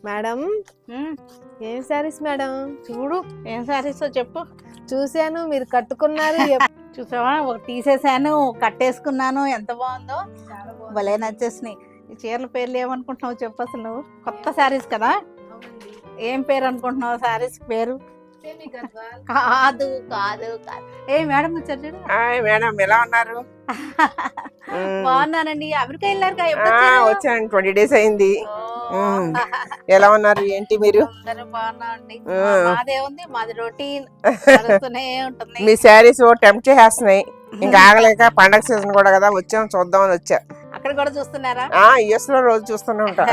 Madam ఉమ్, ఏం saris madam? చూడు ఏం సారీసో చెప్పు. చూశాను మీరు కట్టుకున్నారు. చూసావా, ఒకటి తీసేసాను, కట్టేసుకున్నాను. ఎంత బాగుందో, భలే నచ్చేసినాయి. ఈ చీరల పేర్లు ఏమనుకుంటున్నావు చెప్పు అసలు నువ్వు? కొత్త శారీస్ కదా, ఏం పేరు అనుకుంటున్నావు శారీస్ పేరు? కాదు కాదు కాదు. ఏ మేడం వచ్చారు చూడు. హాయ్ మేడం, ఎలా ఉన్నారు? బాగున్నానండి. అమెరికా వెళ్ళారు కదా, ఎప్పుడు ఆ, వచ్చారు? వచ్చాను, 20 days అయింది. ఓ, ఎలా ఉన్నారు, ఏంటి మీరు? అందరూ బాగున్నామండి. ఆ. మాదేముంది, మాది రొటీన్ నడుస్తూనే ఉంటుంది. మీ శారీస్ టెంప్ట్ చేసేస్తున్నాయి, ఇంకా ఆగలేక పండగ సీజన్ కూడా కదా, వచ్చాం చూద్దామని వచ్చా. అక్కడ కూడా చూస్తున్నారా? యుఎస్ లో రోజు చూస్తూనే ఉంటా.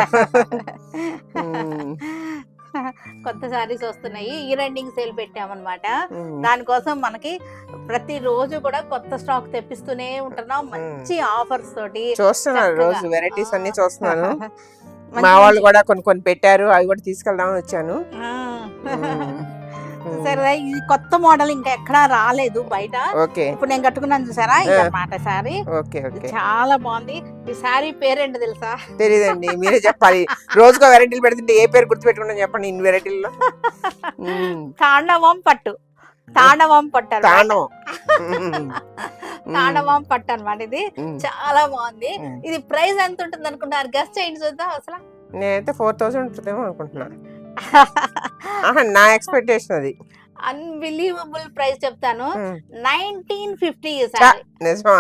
కొత్త సారీస్ వస్తున్నాయి. ఇయర్ ఎండింగ్ సేల్ పెట్టామన్నమాట. దానికోసం మనకి ప్రతి రోజు కూడా కొత్త స్టాక్ తెప్పిస్తూనే ఉంటున్నాం, మంచి ఆఫర్స్ తోటి. చూస్తున్నాను చక్కగా. రోజు వెరైటీస్ అన్ని చూస్తున్నాను. మంచి మా వాళ్ళు మంచి- కూడా కొన్ని పెట్టారు, అవి కూడా తీసుకెళ్దామని వచ్చాను. ఆ. సరే, ఇది కొత్త మోడల్ ఇంకా ఎక్కడా రాలేదు బయట. ఓకే ఇప్పుడు నేను కట్టుకున్నాను చూసారా, ఇదన్నమాట శారీ. Okay okay. చాలా బాగుంది. ఈ శారీ పేరేంటి తెలుసా? తెలీదండి, మీరే చెప్పాలి. రోజుకో వెరైటీలు పెడుతుంటే ఏ పేరు గుర్తు పెట్టుకుంటాను చెప్పండి ఇన్ని వెరైటీల్లో. తాండవం పట్టు. తాండవం పట్టు అన్నమాట. తాండవం. తాండవం పట్టు అనమాట. ఇది చాలా బాగుంది. మ్మ్. ఇది ప్రైస్ ఎంత ఉంటుంది అనుకుంటారు? గెస్ట్ చేయండి చూద్దాం అసలు. నేనైతే 4000 ఉంటుందేమో అనుకుంటున్నా. నా ఎక్స్పెక్టేషన్ అది. అన్బిలీవబుల్ ప్రైస్ చెప్తాను. ఉమ్. 1950 చా, సారీ. నిజమా?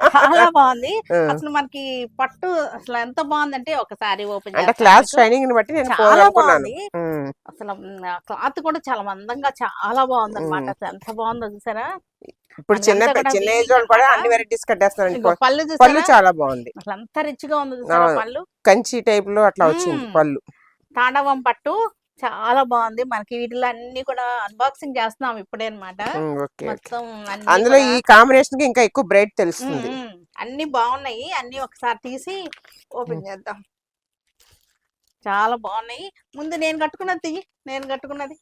చాలా బాగుంది. ఉమ్. అసలు మనకి పట్టు అసలు ఎంత బాగుందంటే ఒకసారి ఓపెన్ అంటే క్లాస్ షైనింగ్ ని బట్టి నేను చాలా అనుకున్నాను. బాగుంది. అసలు క్లాత్ కూడా చాలా మందంగా చాలా బాగుంది అనమాట. అసలు ఎంత బాగుందో చూసారా. ఇప్పుడు చిన్న అదంతా కూడా చిన్న ఏజ్ weaving వాళ్ళు కూడా అన్నమాట. అన్ని వెరైటీస్ కట్టేస్తారండి. ఇదిగో పళ్ళు పళ్ళు చూసారా, చాలా బాగుంది, అసలు ఎంత రిచ్ గా ఉంది చూసారా అవును. పళ్ళు. కంచి టైప్ లో అట్లా వచ్చింది మ్మ్. పళ్ళు. తాండవం పట్టు చాలా బాగుంది. మనకి వీటిలో అన్ని కూడా అన్బాక్సింగ్ చేస్తున్నాం ఇప్పుడే అన్నమాట. Okay okay. మొత్తం అన్ని అందులో కూడా. ఈ కాంబినేషన్ కి ఇంకా ఎక్కువ బ్రైట్ తెలుస్తుంది. అన్ని బాగున్నాయి. అన్ని ఒకసారి తీసి ఓపెన్ చేద్దాం. చాలా బాగున్నాయి. ముందు నేను కట్టుకున్నది తీయి. నేను కట్టుకున్నది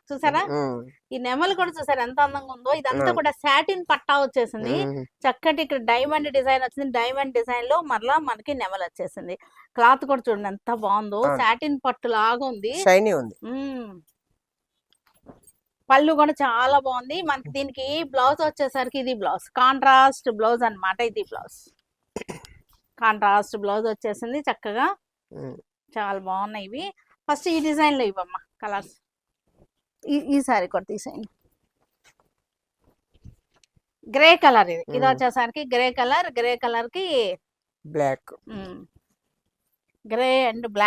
చూసారా, ఉమ్, ఈ నెమలు కూడా చూసారా ఎంత అందంగా ఉందో. ఇదంతా అవును. కూడా సాటిన్ పట్టా వచ్చేసింది. ఉమ్, చక్కటి ఇక్కడ డైమండ్ డిజైన్ వచ్చింది. డైమండ్ డిజైన్ లో మరలా మనకి నెమలు వచ్చేసింది. క్లాత్ కూడా చూడండి ఎంత బాగుందో, అవును. సాటిన్ పట్టు లాగా ఉంది. షైనీ ఉంది. మ్మ్. పళ్ళు కూడా చాలా బాగుంది. మనకి దీనికి బ్లౌజ్ వచ్చేసరికి ఇది బ్లౌజ్ కాంట్రాస్ట్ బ్లౌజ్ అన్నమాట. ఇది బ్లౌజ్ కాంట్రాస్ట్ బ్లౌజ్ వచ్చేసింది చక్కగా. ఉమ్, చాలా బాగున్నాయి ఇవి. ఫస్ట్ ఈ డిజైన్ లో ఇవ్వమ్మా కలర్స్. ఈ సారీ కూడా తీసేయండి. గ్రే కలర్ ఇది వచ్చేసరికి గ్రే కలర్. గ్రే కలర్ కి బ్లాక్. Grey and black